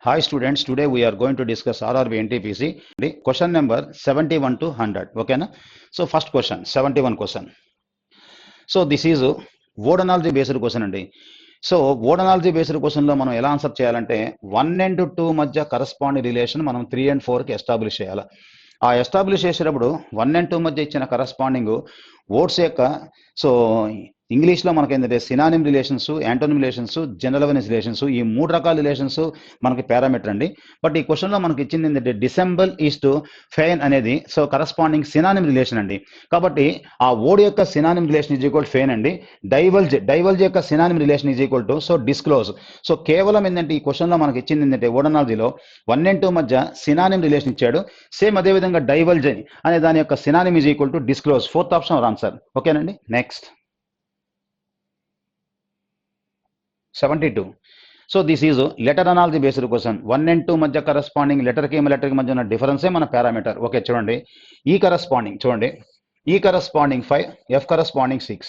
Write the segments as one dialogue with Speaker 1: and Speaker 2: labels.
Speaker 1: Hi students, today we are going to discuss RRB NTPC. Question number 71 to 100. Okay na? So first question, 71 question. So this is word analogy based question andi. So word analogy based క్వశ్చన్లో మనం ఎలా answer చేయాలంటే 1 and 2 మధ్య corresponding relation మనం 3 and 4కి establish చేయాలి. ఆ establish చేసేటప్పుడు 1 and 2 మధ్య ఇచ్చిన కరస్పాండింగ్ వర్డ్స్ యొక్క సో ఇంగ్లీష్లో మనకి ఏంటంటే synonym relations, antonym relations, general awareness relations, ఈ 3 రకాల రిలేషన్స్ మనకి పారామీటర్ అండి. బట్ ఈ క్వశ్చన్లో మనకి ఇచ్చింది ఏంటంటే డిసెంబల్ ఈస్ టు ఫెయిన్ అనేది సో కరస్పాండింగ్ సినానిమ్ రిలేషన్ అండి. కాబట్టి ఆ వర్డ్ యొక్క synonym relation is equal pain అండి. డైవల్జ్ యొక్క synonym relation is equal to so disclose. So కేవలం ఏంటంటే ఈ క్వశ్చన్లో మనకి ఇచ్చింది ఏంటంటే వర్డ్ అనాలజీలో 1 and 2 మధ్య సినానిమ్ రిలేషన్ ఇచ్చాడు. సేమ్ అదేవిధంగా డైవల్జ్ అనే దాని యొక్క synonym is equal to disclose. Fourth option our answer. ఓకేనండి. Next 72. So this is letter analogy based question. 1 and 2 మధ్య కరస్పాండింగ్ లెటర్కి మధ్య ఉన్న డిఫరెన్సే మన పారామీటర్. ఓకే చూడండి, ఈ కరస్పాండింగ్ చూడండి, ఈ కరస్పాండింగ్ 5, ఎఫ్ కరస్పాండింగ్ 6,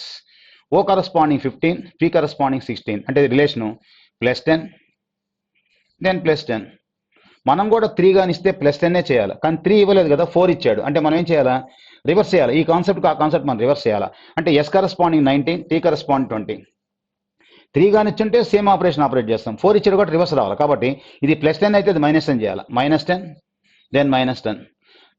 Speaker 1: ఓ కరస్పాండింగ్ 15, పి కరస్పాండింగ్ 16. అంటే రిలేషను +10 దెన్ +10. మనం కూడా 3 కానీ ఇస్తే +10 చేయాలి, కానీ 3 ఇవ్వలేదు కదా, 4 ఇచ్చాడు. అంటే మనం ఏం చేయాలా, రివర్స్ చేయాలి. ఈ కాన్సెప్ట్కి ఆ కాన్సెప్ట్ మనం రివర్స్ చేయాలా. అంటే ఎస్ కరస్పాండింగ్ 19, టీ కరస్పాండింగ్ 20. 3 కానీ ఇచ్చుంటే సేమ్ ఆపరేషన్ ఆపరేట్ చేస్తాం. 4 ఇచ్చాడు కూడా రివర్స్ రావాలి. కాబట్టి ఇది +10 అయితే ఇది -10 చేయాలి. -10 then -10.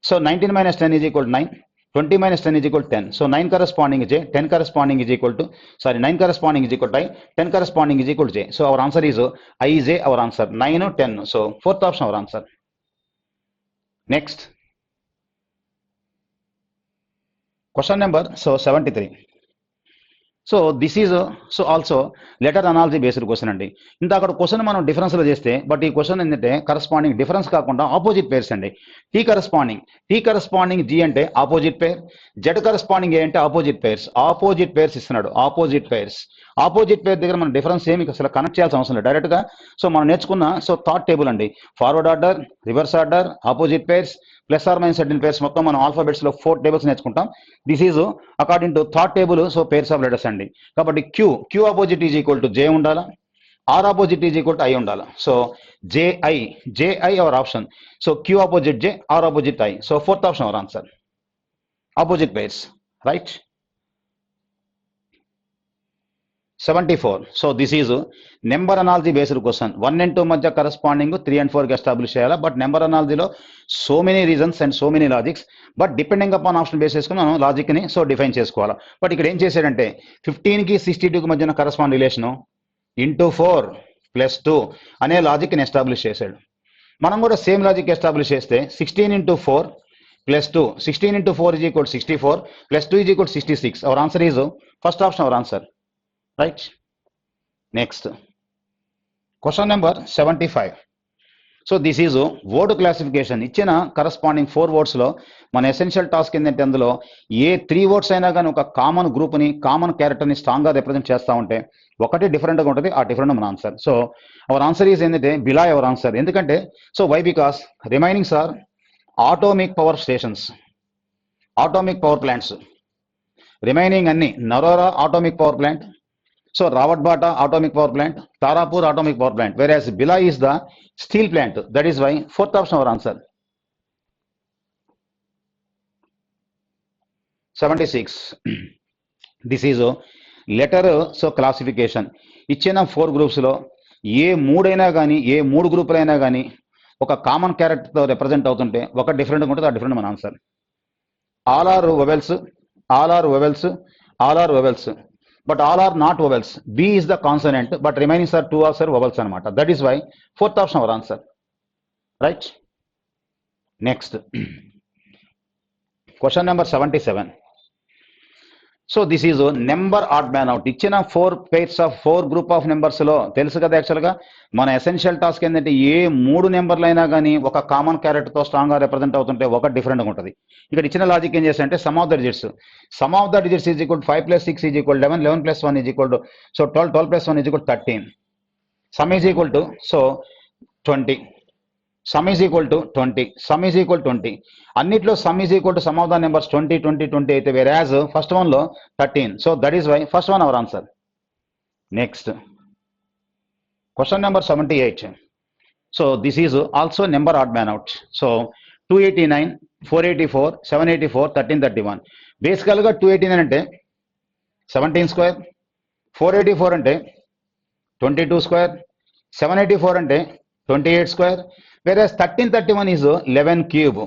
Speaker 1: So 19 - 10 is equal 9, 20 - 10 is equal 10. So 9 corresponding J, 10 corresponding is equal to 9 corresponding is equal to 10 corresponding is equal J. So our answer is IJ our answer. 9, 10. So fourth option our answer. Next question number 73. So this is so also letter analogy based question అండి. ఇంత అక్కడ question మనం డిఫరెన్స్లో చేస్తే, but ఈ question ఏంటంటే corresponding difference కాకుండా opposite pairs అండి. Tea corresponding G అంటే ఆపోజిట్ పేర్, జెడ్ కరస్పాండింగ్ ఏ అంటే ఆపోజిట్ పేర్స్ ఇస్తున్నాడు. ఆపోజిట్ పేర్ దగ్గర మన డిఫరెన్స్ ఏమి అసలు కనెక్ట్ చేయాల్సిన అవసరం లేదు, డైరెక్ట్గా. సో మనం నేర్చుకున్న సో థాట్ టేబుల్ అండి, forward order, reverse order, opposite pairs, plus or minus certain pairs, మొత్తం మనం ఆల్ఫాబెట్స్లో 4 టేబుల్స్ నేర్చుకుంటాం. This is according to that table so pairs of letters అండి. కాబట్టి Q opposite is equal to J ఉండాలా, R opposite is equal to I ఉండాలా. So J I our option. So Q opposite J, R opposite I. So fourth option our answer. Opposite pairs, right. 74. So this is number analogy based question. 1 and 2 మధ్య corresponding 3 and 4కి establish చేయాలి. But number అనాలజీలో so many reasons and so many logics, but depending upon option base చేసుకుని మనం లాజిక్ని so define చేసుకోవాలి. But ఇక్కడ ఏం చేశాడంటే 15కి 62కి మధ్యన కరస్పాండ్ రిలేషను ఇంటూ 4 + 2 అనే లాజిక్ని ఎస్టాబ్లిష్ చేశాడు. మనం కూడా సేమ్ లాజిక్ ఎస్టాబ్లిష్ చేస్తే 16 × 4 + 2, 16 × 4 is equal 64, + 2 is equal 66. Hour answer is first option our answer, right. Next question number 75. So this is word classification. ఇచ్చిన కరస్పాండింగ్ 4 వర్డ్స్లో మన ఎసెన్షియల్ టాస్క్ ఏంటంటే అందులో ఏ 3 వర్డ్స్ అయినా కానీ ఒక కామన్ గ్రూప్ని, కామన్ క్యారెక్టర్ని స్ట్రాంగ్గా రిప్రజెంట్ చేస్తూ ఉంటే ఒకటి డిఫరెంట్గా ఉంటుంది, ఆ డిఫరెంట్ మన answer. So our answer is ఏంటంటే బిలాయ్ అవర్ ఆన్సర్. ఎందుకంటే so why, because remainings are atomic power stations, atomic power plants. Remaining అన్ని Narora atomic power plant, so Rawatbata atomic power plant, Tarapur atomic power plant, whereas Bhilai is the steel plant. That is why fourth option our answer. 76. This is letter so classification. ఇచ్చిన 4 గ్రూప్స్లో ఏ 3 అయినా కానీ, ఏ 3 గ్రూపులు అయినా కానీ ఒక common క్యారెక్టర్తో represent అవుతుంటే ఒక డిఫరెంట్గా ఉంటుంది, ఆ డిఫరెంట్ మన answer. All are vowels, but all are not vowels. B is the consonant, but remaining are 2 are vowels anamata. That is why fourth option our answer, right. Next question number 77. So this is number odd man out. ఇచ్చిన 4 pairs of 4 group of నెంబర్స్లో తెలుసు కదా, యాక్చువల్గా మన essential task ఏంటంటే ఏ 3 నెంబర్లు అయినా కానీ ఒక కామన్ క్యారెక్టర్తో స్ట్రాంగ్గా రిప్రజెంట్ అవుతుంటే ఒక డిఫరెంట్గా ఉంటుంది. ఇక్కడ ఇచ్చిన లాజిక్ ఏం చేస్తారంటే sum of the digits is equal 5 + 6 is equal 11, 11 + 1 is equal to so 12, 12 + 1 is equal 13, sum is equal to so 20, sum is equal to 20. అన్నిట్లో sum is equal to sum of the numbers 20, 20, 20 అయితే whereas first వన్లో 13. So that is why first one our answer. Next question number 78. So this is also number odd man out. So 289, 484, 784, 1331. Basically 289 అంటే 17 square, 484 అంటే 22 square, 784 అంటే 28 square, whereas 1331 is 11 cube.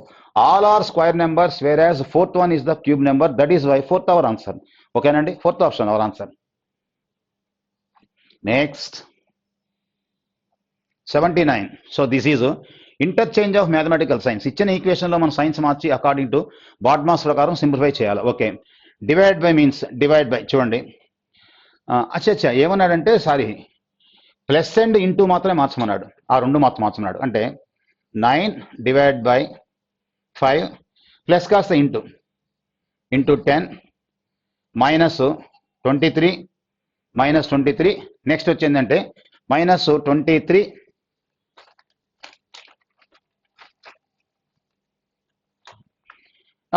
Speaker 1: All are square numbers, whereas fourth one is the cube number. That is why fourth our answer. Okay, Nandi? Fourth option our answer. Next, 79. So this is interchange of mathematical signs. ఇచ్చిన equation లో మనం science March according to BODMAS ప్రకారం simplify చేయాలి. Okay, divide by means divide by చూడండి. అచ్చా ఏమన్నాడంటే sorry plus and into మాత్రమే మార్చమన్నాడు, ఆ రెండు మాత్రం మార్చమన్నాడు. అంటే 9 డివైడ్ బై 5 ప్లస్ కాస్త ఇంటూ 10 మైనస్ 23 మైనస్ 23 నెక్స్ట్ వచ్చిందంటే మైనస్ 23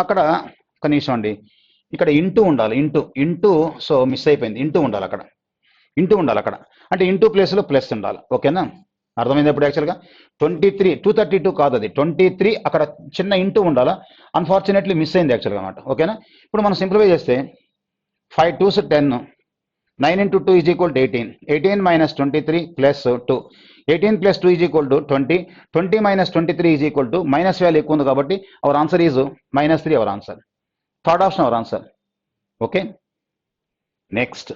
Speaker 1: అక్కడ కనీసం అండి ఇక్కడ ఇంటూ ఉండాలి, ఇంటూ సో మిస్ అయిపోయింది, ఇంటూ ఉండాలి అక్కడ, ఇంటూ ఉండాలి అక్కడ, అంటే ఇంటూ ప్లేస్లో ప్లస్ ఉండాలి. ఓకేనా, అర్థమైంది ఇప్పుడు యాక్చువల్గా 23 232 కాదు, అది 23 అక్కడ చిన్న ఇంటూ ఉండాలా, అన్ఫార్చునేట్లీ మిస్ అయింది యాక్చువల్గా అనమాట. ఓకేనా, ఇప్పుడు మనం సింప్లిఫై చేస్తే 5 2s 10, 9 into 2 is equal to 18, 18 minus 23 plus 2, 18 plus 2 is equal to 20, 20 minus 23 is equal to minus value ఎక్కువ ఉంది కాబట్టి our answer is -3 our answer. Third option our answer. Okay, next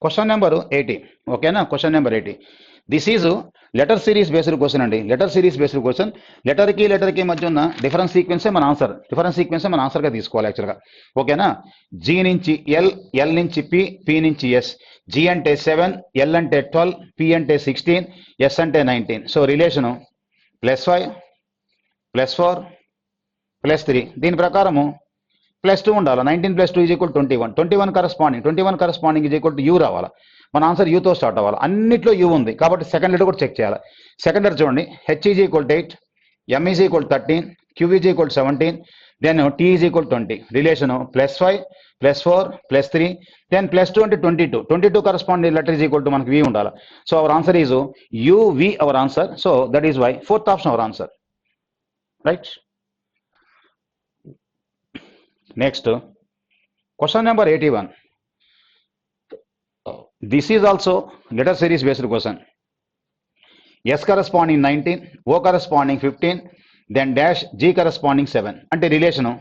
Speaker 1: question number 80. ఓకేనా, question number 80. This is letter series based question అండి. Letter series based question, లెటర్కి మధ్య ఉన్న difference సీక్వెన్సే మన answer, difference సీక్వెన్సే మన ఆన్సర్గా తీసుకోవాలి యాక్చువల్గా. ఓకేనా, జీ నుంచి ఎల్, ఎల్ నుంచి పి, పి నుంచి ఎస్. జీ అంటే 7, ఎల్ అంటే 12, పి అంటే 16, ఎస్ అంటే 19. So relation +5 +4 +3. దీని ప్రకారము +2 ఉండాలి. 19 + 2 = 21. 21 కరస్పాండింగ్ = యూ రావాలి. మన ఆన్సర్ యూతో స్టార్ట్ అవ్వాలి. అన్నిట్లో యూ ఉంది కాబట్టి సెకండ్ లెటర్ కూడా చెక్ చేయాలి. సెకండ్ లెటర్ చూడండి, H = 8, M = 13, Q = 17, then T = 20. Relation +5 +4 +3, then +2 అంటే 22. 22 కరస్పాండింగ్ లెటర్ = మనకి వి ఉండాలి. So our answer is U V our answer. So that is why fourth option our answer. Right. Next question number 81. This is also letter series based question. S corresponding 19, O corresponding 15, then dash G corresponding 7. అంటే relation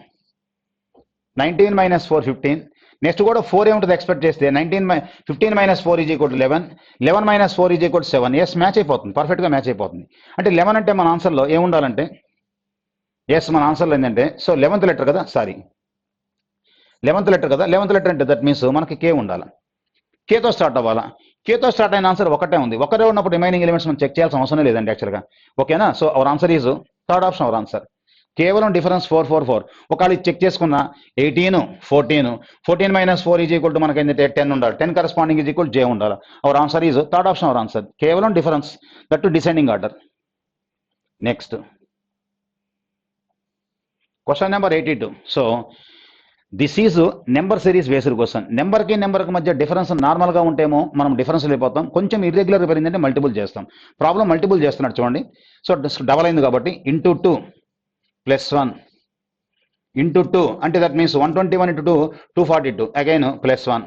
Speaker 1: 19 - 4 15. Next కూడా 4 ఏముంటుంది expect చేస్తే 15 - 4 = 11, 11 - 4 = 7. Yes match అయిపోతుంది, పర్ఫెక్ట్గా match అయిపోతుంది. అంటే 11 అంటే మన ఆన్సర్లో ఏముండాలంటే ఎస్ మన ఆన్సర్లో ఏంటంటే సో 11th లెటర్ కదా, సారీ 11th లెటర్ కదా, 11th లెటర్ అంటే దట్ మీన్స్ మనకి కే ఉండాలి, కేతో స్టార్ట్ అవ్వాలా. కేతో స్టార్ట్ అయిన ఆన్సర్ ఒకటే ఉంది, ఒకటే ఉన్నప్పుడు రిమైనింగ్ ఎలిమెంట్స్ మనం చెక్ చేయాల్సిన అవసరం లేదండి యాక్చువల్గా. ఓకేనా, so our answer is third option our answer. కేవలం డిఫరెన్స్ 4 4 4. ఒకవేళ చెక్ చేసుకున్న 18 14, 14 - 4 = మనకి ఏంటంటే 10 ఉండాలి, 10 కరస్పాండింగ్ = జే ఉండాలి. Our answer is third option our answer. కేవలం difference, that to descending order. Next question number 82. So this is number series based question. నెంబర్కి మధ్య డిఫరెన్స్ నార్మల్గా ఉంటేమో మనం డిఫరెన్స్ అయిపోతాం, కొంచెం ఇర్రెగ్యులర్ పెరిగిందంటే మల్టిపుల్ చేస్తాం. ప్రాబ్లం మల్టిపుల్ చేస్తున్నాడు చూడండి. సో డబల్ అయింది కాబట్టి ఇంటూ 2 + 1 ఇంటూ 2 అంటే that means 121 × 2 242, again +1.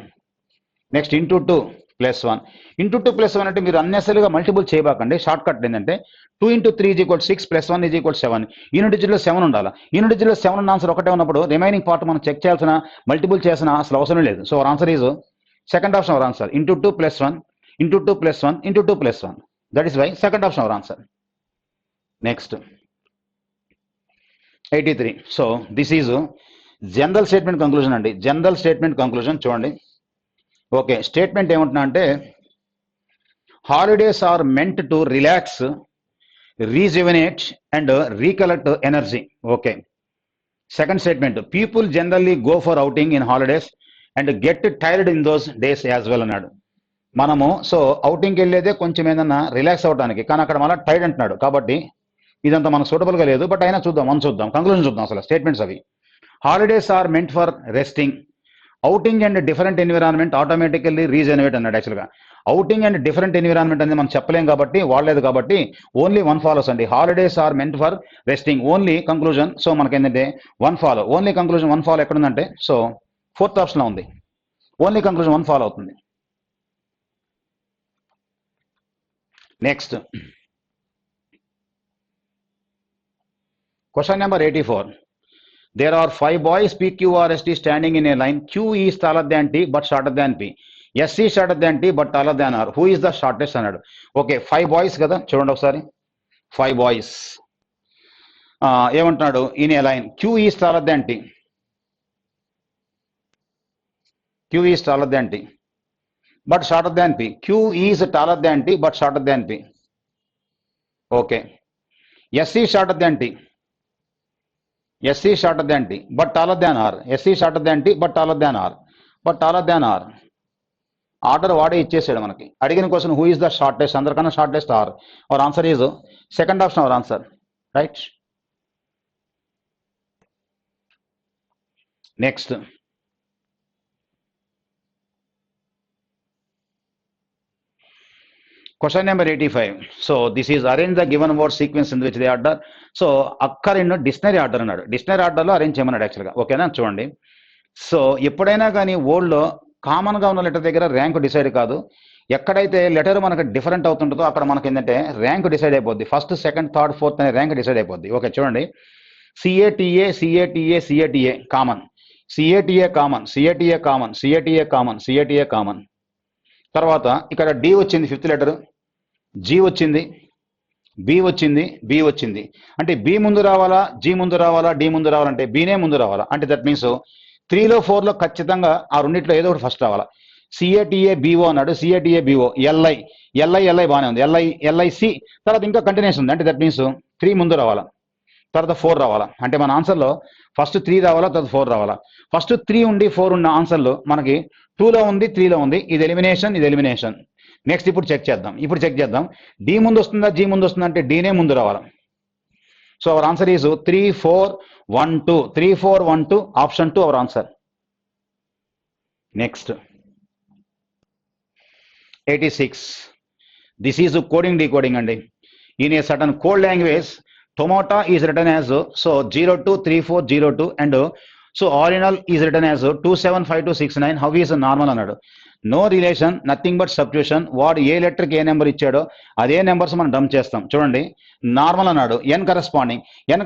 Speaker 1: Next into 2 + 1 into 2 + 1 అంటే మీరు అన్నెసరీగా మల్టిపుల్ చేయబాకండి. షార్ట్ కట్ ఏంటంటే 2 × 3 = 6 + 1 = 7. యూనిట్ డిజిట్లో 7 ఉండాలి. యూనిట్ డిజిట్లో 7 ఉన్న ఆన్సర్ ఒకటే ఉన్నప్పుడు రిమైనింగ్ పార్ట్ మనం చెక్ చేయాల్సిన, మల్టిపుల్ చేసిన అసలు అవసరం లేదు. So our answer is second option our answer. Into 2 + 1 into 2 + 1 into 2 + 1. That is why second option our answer. Next 83. So this is general statement conclusion అండి. జనరల్ స్టేట్మెంట్ కంక్లూజన్ చూడండి. Okay, statement ఏమంటున్నా అంటే holidays are meant to relax, rejuvenate and recollect energy. Okay. Second statement, people generally go for outing in holidays and get tired in those days as well అన్నాడు. మనము so అవుటింగ్కి వెళ్ళేదే కొంచెం ఏదన్నా relax అవడానికి, కానీ అక్కడ మళ్ళీ టైర్డ్ అంటున్నాడు కాబట్టి ఇదంతా మనకు సూటబుల్గా లేదు. బట్ అయినా చూద్దాం కంక్లూజన్ చూద్దాం. అసలు స్టేట్మెంట్స్ అవి. Holidays are meant for resting, outing and different environment automatically regenerate అన్నాడు. యాక్చువల్గా అవుటింగ్ అండ్ డిఫరెంట్ ఎన్విరాన్మెంట్ అనేది మనం చెప్పలేం కాబట్టి వాడలేదు కాబట్టి ఓన్లీ వన్ ఫాలోస్ అండి. Holidays are meant for resting only conclusion. So మనకి ఏంటంటే one follow, only conclusion one follow ఎక్కడుందంటే సో ఫోర్త్ ఆప్షన్ ఉంది, ఓన్లీ కంక్లూజన్ వన్ ఫాలో అవుతుంది. Next question number 84. There are 5 boys P, Q, R, S, T standing in a line. Q is taller than T but shorter than P. S is shorter than T but taller than R. Who is the shortest అన్నాడు. Okay 5 boys కదా, చూడండి ఒకసారి 5 boys ఏమంటున్నాడు, in a line Q is taller than T. Q is taller than T but shorter than P. Q is taller than T but shorter than P. Okay. S is shorter than T. S is shorter than T but taller than R. S is shorter than T but taller than R. But taller than R. Order వాడే ఇచ్చేసాడు మనకి. అడిగిన question who is the shortest, అందరికన్నా shortest R. Our answer is second option our answer, right. Next question number 85. So this is arrange the given word sequence in which the order. So occur in dictionary order అన్నాడు. Dictionary ఆర్డర్లో arrange చేయమన్నాడు యాక్చువల్గా. ఓకేనా, చూడండి. So ఎప్పుడైనా కానీ వర్డ్లో కామన్గా ఉన్న లెటర్ దగ్గర ర్యాంక్ డిసైడ్ కాదు. ఎక్కడైతే లెటర్ మనకు డిఫరెంట్ అవుతుంటుందో అక్కడ మనకి ఏంటంటే ర్యాంక్ డిసైడ్ అయిపోద్ది. ఫస్ట్, సెకండ్, థర్డ్, ఫోర్త్ అనే ర్యాంక్ డిసైడ్ అయిపోద్ది. ఓకే చూడండి, C A T A C A T A C A T A common, C A T A common, C A T A common, C A T A common, C A T A common. తర్వాత ఇక్కడ డి వచ్చింది ఫిఫ్త్ లెటర్, జి వచ్చింది, బి వచ్చింది, బి వచ్చింది. అంటే బి ముందు రావాలా, జి ముందు రావాలా, డి ముందు రావాలంటే బీనే ముందు రావాలా. అంటే దట్ మీన్స్ 3లో 4లో ఖచ్చితంగా ఆ రెండిట్లో ఏదో ఒకటి ఫస్ట్ రావాలా. సిఏటిఏ బిఓ అన్నాడు, సిఏటిఏ బిఓ, ఎల్ఐ ఎల్ఐ ఎల్ఐ బాగానే ఉంది, ఎల్ఐ ఎల్ఐసి. తర్వాత ఇంకా కంటిన్యూషన్ ఉంది. అంటే దట్ మీన్స్ 3 ముందు రావాలా, తర్వాత 4 రావాలా. అంటే మన ఆన్సర్లో ఫస్ట్ 3 రావాలా, తర్వాత 4 రావాలా. ఫస్ట్ 3 ఉండి 4 ఉన్న ఆన్సర్లో మనకి 2లో ఉంది, 3లో ఉంది. ఇది ఎలిమినేషన్, ఇది ఎలిమినేషన్. నెక్స్ట్ ఇప్పుడు చెక్ చేద్దాం. డి ముందు వస్తుందా, జీ ముందు వస్తుందా అంటే డీనే ముందు రావాలా. So our answer is 3, 4, 1, 2. 3, 4, 1, 2 option 2 our answer. Next 86. This is coding decoding అండి. In a certain code language tomato is written as so 023402 and so original is written as 275269. How is normal అన్నాడు. No relation, nothing but substitution. వాడు ఏ లెటర్కి ఏ number ఇచ్చాడో అదే numbers మనం dump చేస్తాం. చూడండి, normal అన్నాడు, ఎన్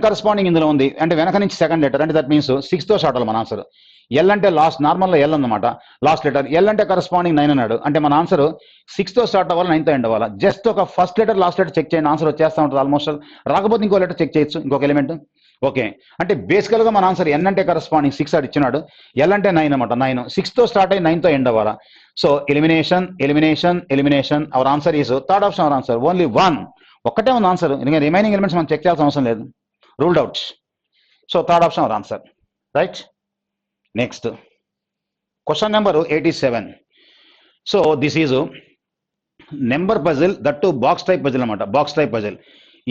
Speaker 1: corresponding ఇందులో ఉంది. అంటే వెనక నుంచి సెకండ్ లెటర్, అంటే దట్ మీన్స్ 6తో స్టార్ట్ అవ్వాలి మన ఆన్సర్. ఎల్ అంటే లాస్ట్, నార్మల్లో ఎల్ అన్నమాట లాస్ట్ లెటర్. ఎల్ అంటే కరస్పాండింగ్ 9 అన్నాడు. అంటే మన ఆన్సర్ 6తో స్టార్ట్ అవ్వాలి, 9తో ఎండ్ అవ్వాలి. జస్ట్ ఒక first letter last letter check చేయండి, ఆన్సర్ వచ్చేస్తూ ఉంటుంది ఆల్మోస్ట్. రాకపోతే ఇంకో లెటర్ చెక్ చేయొచ్చు, ఇంకొక ఎలిమెంట్. ఓకే, అంటే బేసికల్గా మన ఆన్సర్ ఎన్ అంటే కరస్పాండింగ్ 6 అది ఇచ్చినాడు, ఎల్ అంటే 9 అనమాట. 9 6తో స్టార్ట్ అయ్యి 9తో ఎండ్ అవ్వాలా. So elimination, elimination, elimination. Our answer is third option our answer. Only 1 ఒక్కటే ఉంది ఆన్సర్, ఎందుకంటే రిమైనింగ్ ఎలిమెంట్స్ మనం చెక్ చేయాల్సిన అవసరం లేదు, ruled out. So third option our answer, right. Next question number 87. So this is number puzzle, that to box type puzzle అనమాట. Box type puzzle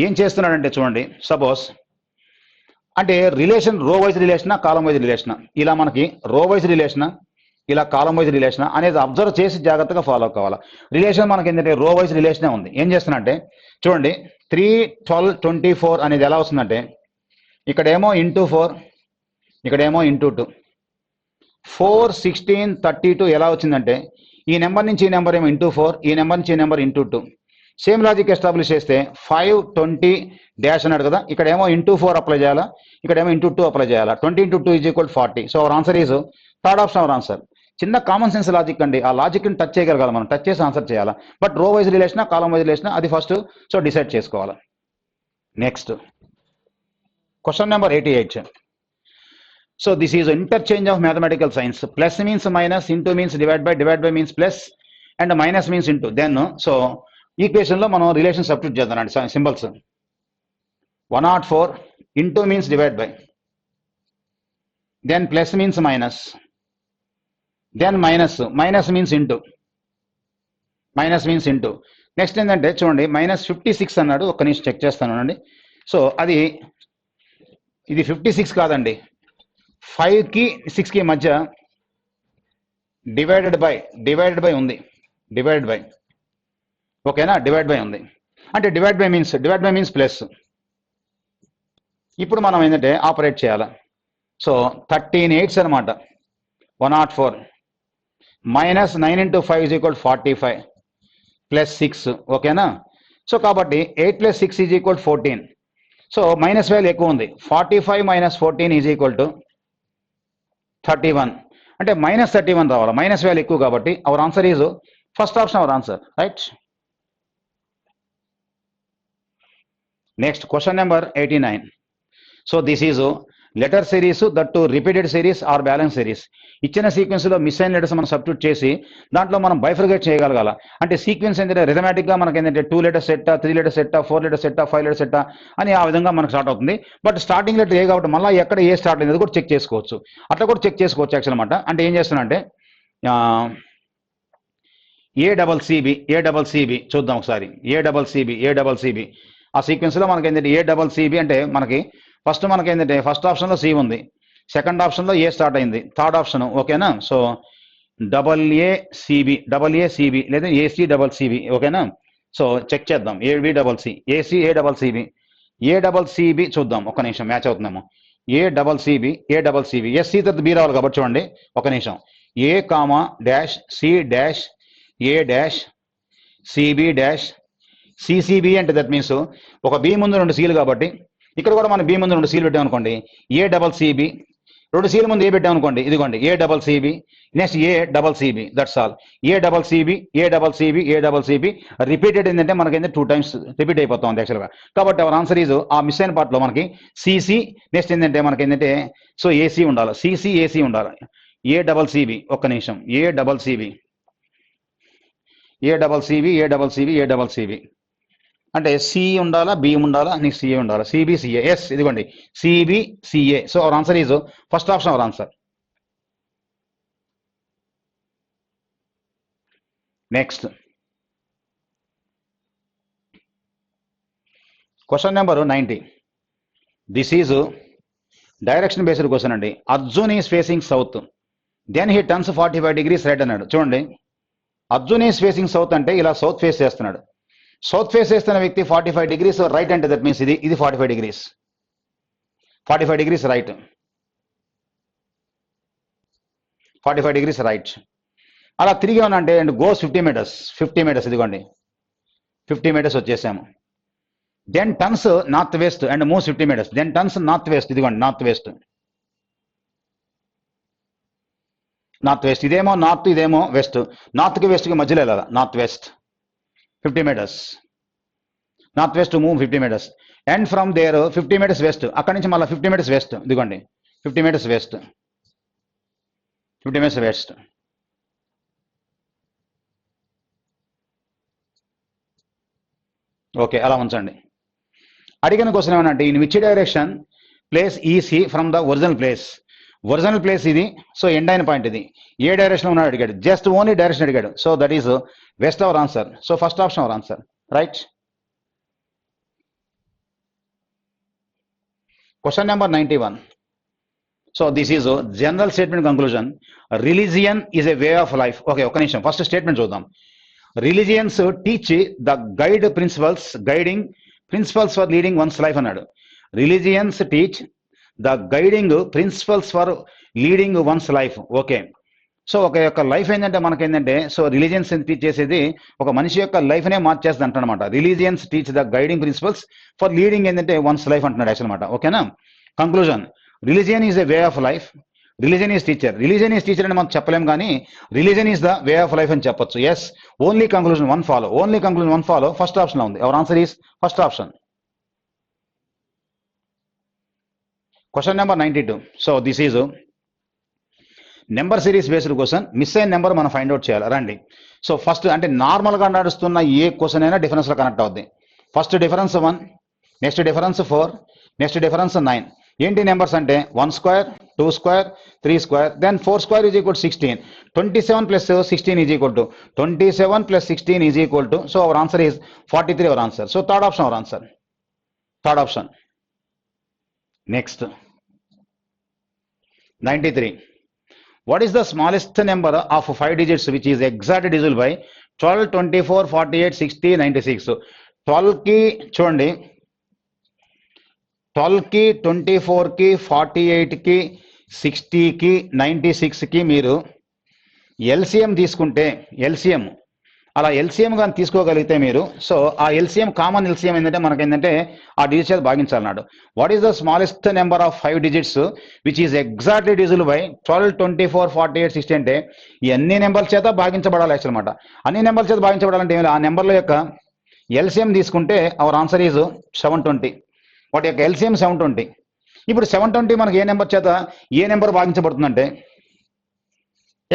Speaker 1: ఏం చేస్తున్నాడంటే చూడండి, సపోజ్ అంటే రిలేషన్ రో వైజ్ రిలేషనా, కాలం వైజ్ రిలేషనా. ఇలా మనకి రో వైజ్ రిలేషనా, ఇలా కాలం వైజ్ రిలేషన్ అనేది అబ్జర్వ్ చేసి జాగ్రత్తగా ఫాలో కావాలి. రిలేషన్ మనకి ఏంటంటే రో వైజ్ రిలేషనే ఉంది. ఏం చేస్తున్నా అంటే చూడండి, 3, 12, 24 అనేది ఎలా వస్తుందంటే ఇక్కడేమో ఇంటూ 4, ఇక్కడేమో ఇంటూ 2. 4, 16, 32 ఎలా వచ్చిందంటే ఈ నెంబర్ నుంచి ఈ నెంబర్ ఏమో ఇంటూ 4, ఈ నెంబర్ నుంచి ఈ number into 2. Same logic establish చేస్తే 5, 20 డాష్ అన్నాడు కదా, ఇక్కడేమో ఇంటూ 4 అప్లై చేయాలా, ఇక్కడేమో ఇంటూ 2 అప్లై చేయాలా. 20 × 2 = 40. So our answer is third option our answer. చిన్న కామన్ సెన్స్ లాజిక్ అండి, ఆ లాజిక్ని టచ్ చేయగలగాలి మనం, టచ్ చేసి ఆన్సర్ చేయాలా. బట్ రో వైజ్ రిలేషనా, కాలం వైజ్ రిలేషనా అది ఫస్ట్ సో డిసైడ్ చేసుకోవాలి. Next question number 88. So this is interchange of mathematical signs. Plus means minus, into means divide by means plus, and minus means into. Then so ఈక్వేషన్లో మనం relation substitute చేద్దామండి symbols. 104 into means divide by, then plus means minus, then minus means into, next ఏంటంటే చూడండి -56 అన్నాడు. ఒక్క నిమిషం check చేస్తాను అండి. సో అది ఇది 56 కాదండి, 5కి 6కి మధ్య డివైడెడ్ బై ఉంది, డివైడెడ్ బై ఓకేనా, డివైడ్ బై ఉంది అంటే డివైడ్ బై మీన్స్ ప్లస్. ఇప్పుడు మనం ఏంటంటే ఆపరేట్ చేయాలి. సో 13 8s అనమాట, 104 minus 9 into 5 is equal to 45 plus 6. ఓకేనా, సో కాబట్టి 8 + 6 is equal to 14. So minus value ఎక్కువ ఉంది, 45 - 14 is equal to 31 అంటే -31 రావాలి. మైనస్ వాల్యూ ఎక్కువ కాబట్టి hour answer is first option our answer, right. Next question number 89. So this is letter series, that to repeated series are balance series. ఇచ్చిన సీక్వెన్స్లో miss అయిన letters మనం substitute చేసి దాంట్లో మనం బైఫర్గేట్ చేయగలగాల. అంటే సీక్వెన్స్ ఏంటంటే రిథమాటిక్గా మనకి ఏంటంటే 2 letters సెట్టా, 3 letters సెట్టా, 4 letters సెట్టా, 5 letters సెట్టా అని ఆ విధంగా మనకు స్టార్ట్ అవుతుంది. బట్ స్టార్టింగ్ లెటర్ ఏ కాబట్టి మళ్ళీ ఎక్కడ ఏ స్టార్ట్ అయింది కూడా చెక్ చేసుకోవచ్చు. అట్లా కూడా చెక్ చేసుకోవచ్చు యాక్చువల్ అనమాట. అంటే ఏం చేస్తున్నా అంటే ఏడబల్సిబి చూద్దాం ఒకసారి. ఏడబల్సిబి ఆ సీక్వెన్స్లో మనకి ఏంటంటే ఏడబల్సిబి అంటే మనకి ఫస్ట్ మనకి ఏంటంటే ఫస్ట్ ఆప్షన్లో సి ఉంది, సెకండ్ ఆప్షన్లో ఏ స్టార్ట్ అయింది, థర్డ్ ఆప్షన్. ఓకేనా, సో ఏఏసిబి లేదా ఏసీ ఓకేనా. సో చెక్ చేద్దాం, ఏడబల్సిబి చూద్దాం. ఒక నిమిషం, మ్యాచ్ అవుతుందేమో. ఏడబల్సిబి ఎస్సీ తర్వాత బి రావాలి కాబట్టి చూడండి ఒక నిమిషం. ఏ కామా డాష్ సి డాష్ ఏ డాష్ సిబి డాష్ సిసిబి అంటే దట్ మీన్స్ ఒక బి ముందు 2 సీలు కాబట్టి ఇక్కడ కూడా మనం బి ముందు 2 సీలు పెట్టామనుకోండి, ఏడబల్సిబి 2 సీల ముందు ఏ పెట్టామనుకోండి, ఇదిగోండి ఏడబల్సిబి, నెక్స్ట్ ఏడబల్సిబి, దట్స్ ఆల్. ఏడబల్సిబి రిపీటెడ్ ఏంటంటే మనకి ఏంటంటే 2 times రిపీట్ అయిపోతుంది యాక్చువల్గా. కాబట్టి అవర్ ఆన్సర్ ఈజ్ ఆ మిస్ అయిన పార్ట్లో మనకి సిసి, నెక్స్ట్ ఏంటంటే మనకి ఏంటంటే సో ఏసీ ఉండాలి, సిసి ఏసీ ఉండాలి. ఏడబల్సిబి ఒక్క నిమిషం, ఏడబల్సిబి అంటే సి ఉండాలా, బి ఉండాలా, నీకు సిఏ ఉండాలా, సిబిసిఏ. ఎస్, ఇదిగోండి C B C A. So our answer is first option our answer. Next question number 90. This is direction based question అండి. Arjun is facing south, then he turns 45 degrees right అన్నాడు. చూడండి, అర్జున్ ఈజ్ ఫేసింగ్ సౌత్ అంటే ఇలా south face చేస్తున్నాడు. South face చేస్తున్న వ్యక్తి 45 degrees right అంటే that means ఇది 45 degrees, 45 degrees right, 45 degrees right. అలా తిరిగి అంటే అండ్ గోస్ 50 meters, ఇదిగోండి 50 meters వచ్చేసాము. Then turns north west and moves 50 meters, then turns north west, ఇదిగోండి నార్త్ వెస్ట్, ఇదేమో నార్త్, ఇదేమో వెస్ట్. నార్త్కి వెస్ట్కి మధ్యలో వెళ్ళాలి, north west 50 meters, north west move 50 meters, and from there 50 meters west, అక్కడి నుంచి మళ్ళీ 50 meters వెస్ట్, ఇదిగోండి 50 meters west, 50 meters west. Okay, అలా ఉంచండి. అడిగిన క్వశ్చన్ ఏమనంటే in which direction place is C from the original place ఇది. సో ఎండ్ అయిన పాయింట్ ఇది. ఏ డైరెక్షన్ ఉన్నాడు అడిగాడు, జస్ట్ ఓన్లీ డైరెక్షన్ అడిగాడు. So that is west our answer. So first option our answer, right. Question number 91. So this is general statement conclusion. Religion is a way of life. Okay, ఒక నిమిషం, first statement చూద్దాం. Religions teach the guiding principles for leading one's life అన్నాడు. Religions teach the guiding principles for leading one's life. Okay, so ఒక యొక్క life ఏంటంటే మనకేంటంటే so religions teach చేసేది ఒక మనిషి యొక్క లైఫ్నే మార్చేస్తుంది అంటారనమాట. Religions teach the guiding principles for leading ఏంటంటే వన్స్ లైఫ్ అంటున్నాడు యాక్చువల్ అనమాట. ఓకేనా, conclusion religion is a way of life, religion is teacher అని మనం చెప్పలేం కానీ religion is the way of life అని చెప్పొచ్చు. Yes, only conclusion one follow, first option ఉంది. Our answer is first option. Question number 92. So this is number series based question. Miss అయిన number మనం find out చేయాలి, రండి. So first అంటే నార్మల్గా నడుస్తున్న ఏ క్వశ్చన్ అయినా డిఫరెన్స్లో కనెక్ట్ అవుద్ది. First difference 1, next difference 4, next difference 9. ఏంటి నెంబర్స్ అంటే 1 square, 2 square, 3 square, then 4 square is equal to 16. 27 plus 16 is equal to 27 plus 16 is equal to, so our answer is 43 our answer. So third option our answer, third option. Next 93. What is the smallest number of 5 digits which is exactly divisible by 12, 24, 48, 60, 96? 12 కి చూడండి, 12 కి, 24 కి, 48 కి, 60 కి, 96 కి మీరు LCM తీసుకుంటే, LCM అలా ఎల్సిఎం కానీ తీసుకోగలిగితే మీరు, సో ఆ ఎల్సిఎం కామన్ ఎల్సిఎం ఏంటంటే మనకి ఏంటంటే ఆ డిజిట్స్ చేత భాగించాలన్నాడు. What is the smallest number of 5 digits which is exactly divisible by 12, 24, 48, 60 అంటే ఈ అన్ని నెంబర్ చేత భాగించబడాలి యాక్చువల్ అనమాట. అన్ని నెంబర్ చేత భాగించబడాలంటే ఆ నెంబర్ల యొక్క ఎల్సిఎం తీసుకుంటే అవర్ ఆన్సర్ ఈజ్ 720. వాటి యొక్క ఎల్సిఎం 720. ఇప్పుడు 720 మనకి ఏ నెంబర్ చేత ఏ నెంబర్ భాగించబడుతుందంటే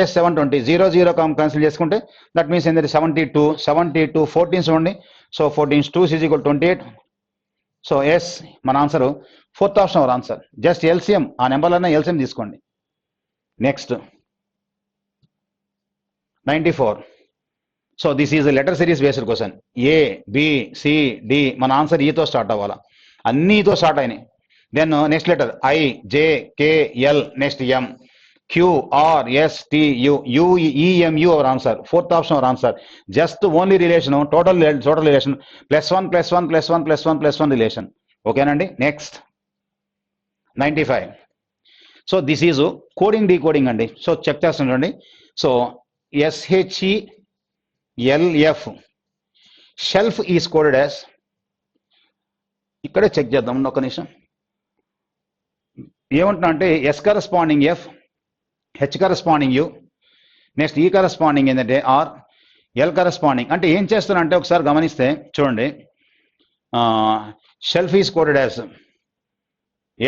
Speaker 1: ఎస్ 720, 0 0 క్యాన్సిల్ చేసుకుంటే దట్ మీన్స్ ఏంటంటే 72, 14 చూడండి. So 14 2 is equal 28. So yes మన answer fourth option our answer. Just LCM ఆ నెంబర్లన్నా ఎల్సిఎం తీసుకోండి. Next 94. So this is letter series based question. A, B, C, D, మన ఆన్సర్ ఈతో స్టార్ట్ అవ్వాలా, అన్ని ఈతో స్టార్ట్ అయినాయి. Then next letter I, J, K, L, next M, Q, R, S, T, U, U, E, M, U our answer. Fourth option our answer. Just only relation, total relation, +1, +1, +1, +1, +1 relation. Okay Nandi. Next 95. So this is coding decoding andi. So check chestandi. So SHELF shelf is coded as, ikkade check cheddam oka nimisham. ఏమంటున్నా అంటే S corresponding F, H corresponding U, next E corresponding ఏంటంటే R, L corresponding అంటే ఏం చేస్తున్నా అంటే ఒకసారి గమనిస్తే చూడండి. Shelf is coded as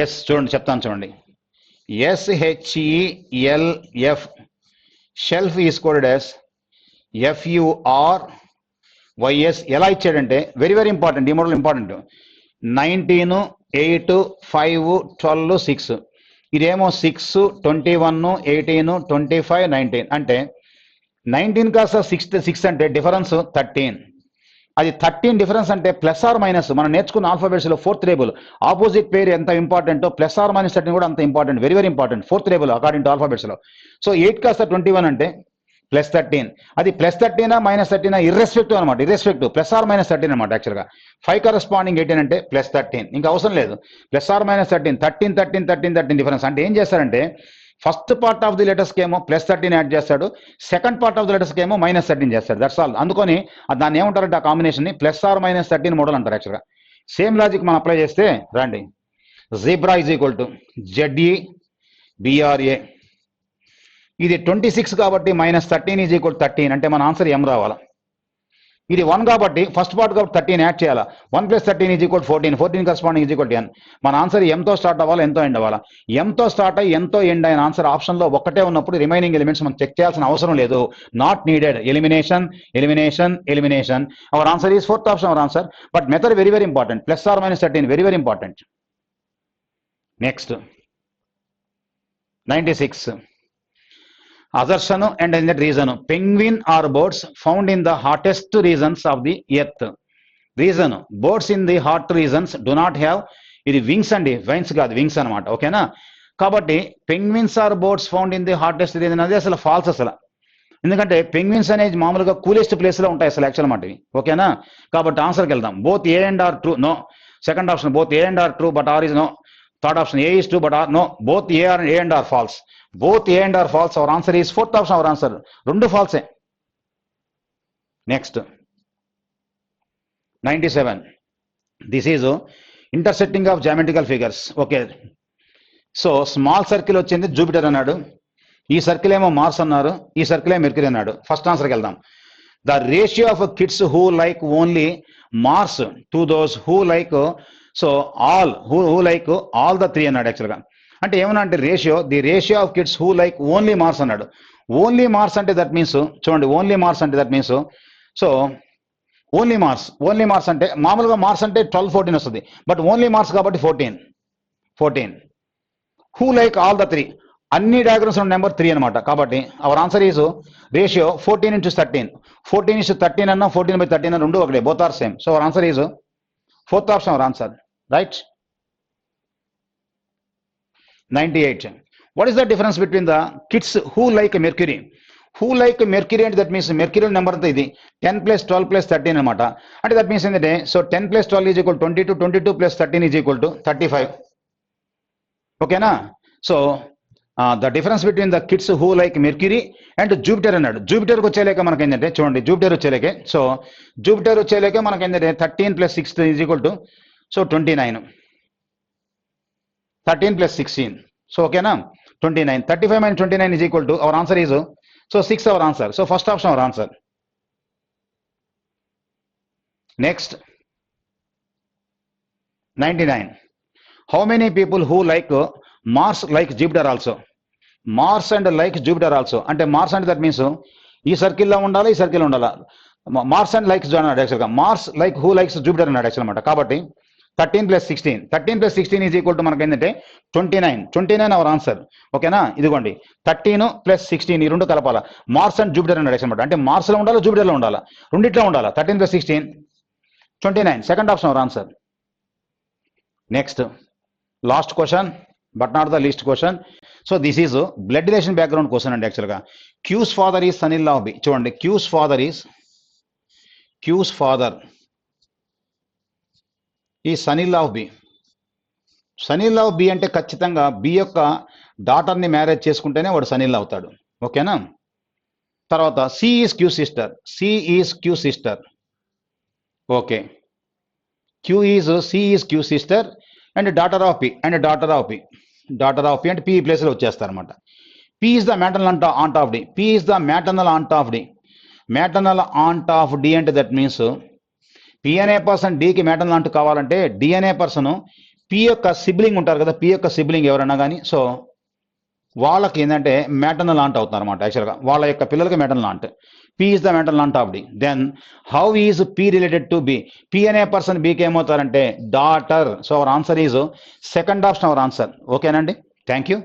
Speaker 1: S, చూడండి చెప్తాను చూడండి. SHELF shelf is coded as FURYS. ఎలా ఇచ్చాడంటే వెరీ వెరీ ఇంపార్టెంట్, ఈ మోడల్ ఇంపార్టెంట్. 19, 8, 5, 12, 6. ఇదేమో 6, 21, 18, 25, 19 అంటే 19 కాస్త 6 అంటే డిఫరెన్స్ 13. అది 13 డిఫరెన్స్ అంటే ప్లస్ ఆర్ మైనస్. మనం నేర్చుకున్న ఆల్ఫాబెట్స్ లో ఫోర్త్ టేబుల్ ఆపోజిట్ పేరు ఎంత ఇంపార్టెంటో ప్లస్ ఆర్ మైనస్ 13 కూడా అంత important, very very important fourth table according to alphabets లో. సో 8 కాస్త 21 అంటే +13. అది +13 -13 ఇర్రెస్పెక్టివ్ అనమాట, ఇర్రెస్పెక్టివ్ ప్లస్ ఆర్ మైనస్ 13 అనమాట యాక్చువల్గా. 5 కరస్పాండింగ్ 18 అంటే +13, ఇంకా అవసరం లేదు. Plus or minus 13, 13, 13, 13, 13 difference. అంటే ఏం చేస్తారంటే ఫస్ట్ పార్ట్ ఆఫ్ ది లెటర్స్కి ఏమో +13 యాడ్ చేస్తాడు, సెకండ్ పార్ట్ ఆఫ్ ది లెటర్స్కి ఏమో -13 చేస్తాడు. That's all. అందుకని దాన్ని ఏమంటారంటే ఆ కాంబినేషన్ని ప్లస్ ఆర్ మైనస్ 13 మోడల్ అంటారు యాక్చువల్గా. సేమ్ లాజిక్ మనం అప్లై చేస్తే రండి. Zebra is equal to ZEBRA. ఇది 26 కాబట్టి -13 ఈజ్ ఈక్వల్ 13 అంటే మన ఆన్సర్ M రావాలా. ఇది 1 కాబట్టి ఫస్ట్ పార్ట్ కాబట్టి 13 యాడ్ చేయాలా. 1 + 13 is equal 14, 14 corresponding is equal 10. మన ఆన్సర్ ఎంతో స్టార్ట్ అవ్వాలి, ఎంతో ఎండ్ అవ్వాలా. ఎంతో స్టార్ట్ అయ్యి ఎంతో ఎండ్ అయిన ఆన్సర్ ఆప్షన్లో ఒక్కటే ఉన్నప్పుడు రిమైనింగ్ ఎలిమెంట్స్ మనం చెక్ చేయాల్సిన అవసరం లేదు. Not needed. Elimination, elimination, elimination. Our answer is fourth option our answer. But method very very important. Plus or minus 13 very very important. Next 96. Assertion and reason. Penguin are birds found in the hottest regions of the earth. Reason. Birds in the hot regions do not have ఇది wings అండి, wines కాదు, wings అనమాట. ఓకేనా. కాబట్టి penguins are birds found in the hottest region అది అసలు falls అసలు. ఎందుకంటే పెంగ్విన్స్ అనేది మామూలుగా కూలెస్ట్ ప్లేస్ లో ఉంటాయి అసలు యాక్చువల్ అనమాట ఇవి. ఓకేనా. కాబట్టి ఆన్సర్కి వెళ్దాం. Both A and R true. No. Second option both A and R true but R is no. Third option A is true but R no. Both A and R false. Both A and R false. Our answer is fourth option. Our answer. Rundu false. Next 97. This is intersecting of geometrical figures. Okay. So small circle వచ్చింది Jupiter అన్నాడు, ఈ circle ఏమో Mars అన్నారు, ఈ circle ఏమో mercury అన్నాడు. First ఆన్సర్కి వెళ్దాం. The ratio of kids who like only Mars to those who like who like all the three అన్నాడు యాక్చువల్గా. అంటే ఏమన్నా అంటే the ratio of kids who like only Mars అన్నాడు. ఓన్లీ మార్స్ అంటే దట్ మీన్స్ చూడండి, ఓన్లీ మార్స్ అంటే that means so only Mars అంటే మామూలుగా మార్స్ అంటే 12, 14 వస్తుంది, బట్ ఓన్లీ మార్స్ కాబట్టి 14. హూ లైక్ ఆల్ ద 3 అన్ని డయాగ్రామ్స్ ఉన్న నెంబర్ 3 అనమాట. కాబట్టి అవర్ ఆన్సర్ ఈజ్ రేషియో 14:13. 14:13 అన్న 14/13 అన్న రెండు ఒకటే, both are same. So our answer is fourth option our answer. Right. 98. What is the difference between the kids who like mercury? Who like mercury and that means mercurial number అంతా ఇది 10 plus 12 plus 13 అనమాట. అంటే that means ఏంటంటే so 10 plus 12 is equal to 22, 22 plus 13 is equal to 35. ఓకేనా? So the difference between the kids who like mercury and Jupiter అన్నాడు. జూపిటర్కి వచ్చేలేక మనకి ఏంటంటే చూడండి జూపిటర్ వచ్చేలేకే సో జూపిటర్ వచ్చేలేకే మనకి ఏంటంటే 13 plus 6 is equal to so 29. 13 plus 16. So ఓకేనా 29. 35 minus 29 is equal to our answer is so 6 our answer. So first option our answer. Next 99. How many people who like Mars like Jupiter also? Mars and like Jupiter also. అంటే Mars అంటే that means ఈ సర్కిల్లో ఉండాలి ఈ circle ఉండాలా. Mars and likes అన్నాడు యాక్చువల్గా. Mars like who likes Jupiter అన్నాడు యాక్చువల్ అనమాట. కాబట్టి 13 plus 16. 13 plus 16 is equal to మనకి ఏంటంటే 29. 29 అవర్ ఆన్సర్. ఓకేనా? ఇదిగోండి 13 plus 16 ఈ రెండు కలపాలా. మార్స్ అండ్ జూపిటర్ అన్నాడు అనమాట. అంటే మార్స్ లో ఉండాలా జూపిటర్ లో ఉండాలా రెండిట్లో ఉండాలా. 13 plus 16 29. Second option our answer. Next last question but not the least question. So this is blood relation background question అండి యాక్చువల్గా. Q's father is son in law of B. చూడండి Q's father is son in law of B. Son in law of B అంటే ఖచ్చితంగా B యొక్క డాటర్ని marriage చేసుకుంటేనే వాడు sun in లా అవుతాడు. ఓకేనా? తర్వాత C is Q sister. Okay C is Q sister and daughter of P అంటే పి ప్లేస్లో వచ్చేస్తారు అనమాట. P is the maternal aunt of D. P is the maternal aunt of D అంటే దట్ మీన్స్ పి అనే person డికి maternal aunt కావాలంటే D అనే person P యొక్క సిబ్లింగ్ ఉంటారు కదా, పి యొక్క సిబ్లింగ్ ఎవరన్నా కానీ సో వాళ్ళకి ఏంటంటే మ్యాటర్నల్ ఆంట్ అవుతున్నారు అనమాట. యాక్చువల్గా వాళ్ళ యొక్క పిల్లలకి maternal aunt. P is the maternal aunt of D. Then how is P related to B. P అనే పర్సన్ బికి ఏమవుతారంటే daughter. So our answer is second option our answer. ఓకేనండి? Thank you.